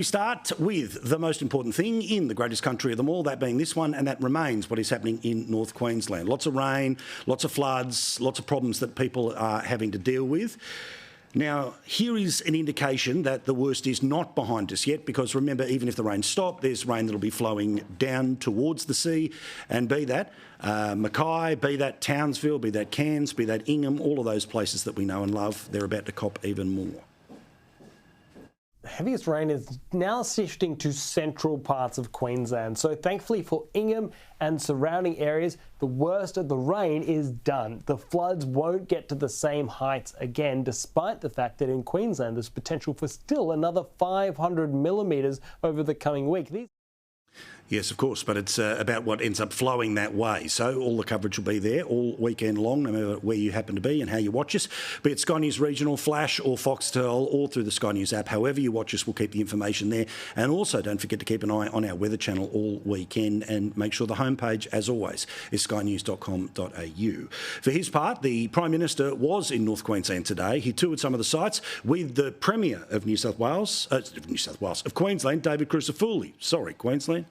We start with the most important thing in the greatest country of them all, that being this one, and that remains what is happening in North Queensland. Lots of rain, lots of floods, lots of problems that people are having to deal with. Now, here is an indication that the worst is not behind us yet, because remember, even if the rain stopped, there's rain that'll be flowing down towards the sea, and be that Mackay, be that Townsville, be that Cairns, be that Ingham, all of those places that we know and love, they're about to cop even more. The heaviest rain is now shifting to central parts of Queensland. So thankfully for Ingham and surrounding areas, the worst of the rain is done. The floods won't get to the same heights again, despite the fact that in Queensland there's potential for still another 500 millimetres over the coming week. Yes, of course, but it's about what ends up flowing that way. So all the coverage will be there all weekend long, no matter where you happen to be and how you watch us, be it Sky News Regional, Flash or Foxtel, or through the Sky News app. However you watch us, we'll keep the information there. And also don't forget to keep an eye on our weather channel all weekend, and make sure the homepage, as always, is skynews.com.au. For his part, the Prime Minister was in North Queensland today. He toured some of the sites with the Premier of of Queensland, David Crucifulli. Sorry, Queensland.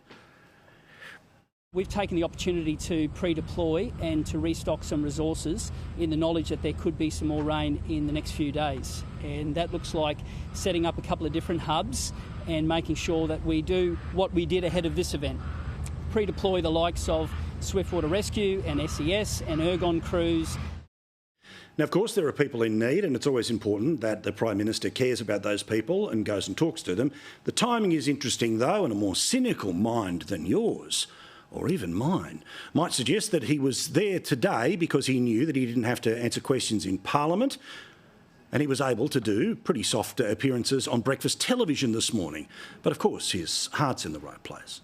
We've taken the opportunity to pre-deploy and to restock some resources in the knowledge that there could be some more rain in the next few days. And that looks like setting up a couple of different hubs and making sure that we do what we did ahead of this event. Pre-deploy the likes of Swiftwater Rescue and SES and Ergon crews. Now, of course, there are people in need, and it's always important that the Prime Minister cares about those people and goes and talks to them. The timing is interesting, though, and a more cynical mind than yours, or even mine, might suggest that he was there today because he knew that he didn't have to answer questions in Parliament, and he was able to do pretty soft appearances on breakfast television this morning. But of course, his heart's in the right place.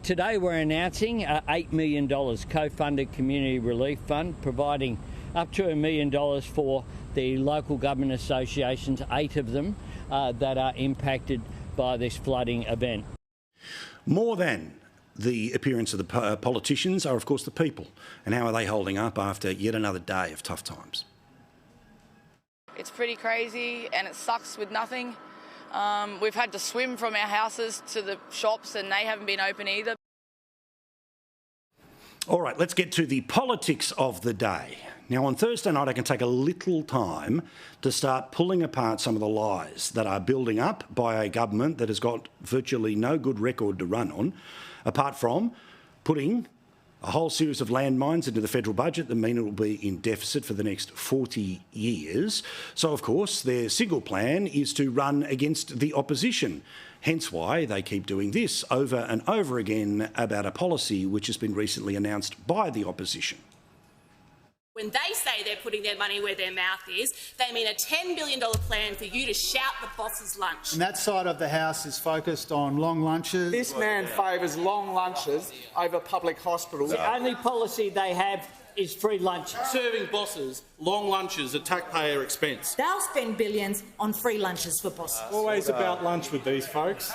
Today we're announcing $8 million co-funded community relief fund, providing up to $1 million for the local government associations, 8 of them, that are impacted by this flooding event. More than the appearance of the politicians are, of course, the people. And how are they holding up after yet another day of tough times? It's pretty crazy and it sucks with nothing. We've had to swim from our houses to the shops and they haven't been open either. All right, let's get to the politics of the day. Now, on Thursday night, I can take a little time to start pulling apart some of the lies that are building up by a government that has got virtually no good record to run on, apart from putting a whole series of landmines into the federal budget that mean it will be in deficit for the next 40 years. So, of course, their single plan is to run against the opposition. Hence why they keep doing this over and over again about a policy which has been recently announced by the opposition. When they say they're putting their money where their mouth is, they mean a $10 billion plan for you to shout the boss's lunch. And that side of the House is focused on long lunches. This man favours long lunches over public hospitals. The only policy they have is free lunches. Serving bosses long lunches at taxpayer expense. They'll spend billions on free lunches for bosses. Always about lunch with these folks.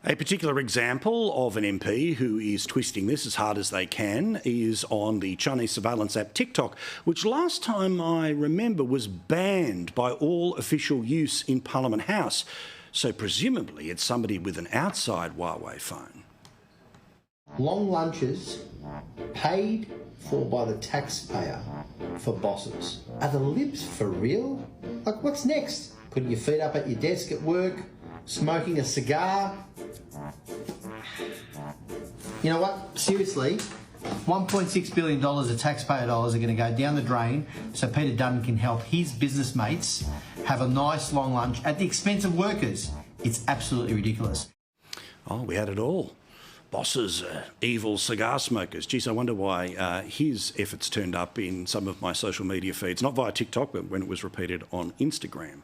A particular example of an MP who is twisting this as hard as they can is on the Chinese surveillance app TikTok, which last time I remember was banned by all official use in Parliament House. So presumably it's somebody with an outside Huawei phone. Long lunches paid for by the taxpayer for bosses. Are the libs for real? Like, what's next? Putting your feet up at your desk at work, smoking a cigar. You know what? Seriously, $1.6 billion of taxpayer dollars are going to go down the drain so Peter Dutton can help his business mates have a nice long lunch at the expense of workers. It's absolutely ridiculous. Oh, we had it all. Bosses, evil cigar smokers. Geez, I wonder why his efforts turned up in some of my social media feeds, not via TikTok, but when it was repeated on Instagram.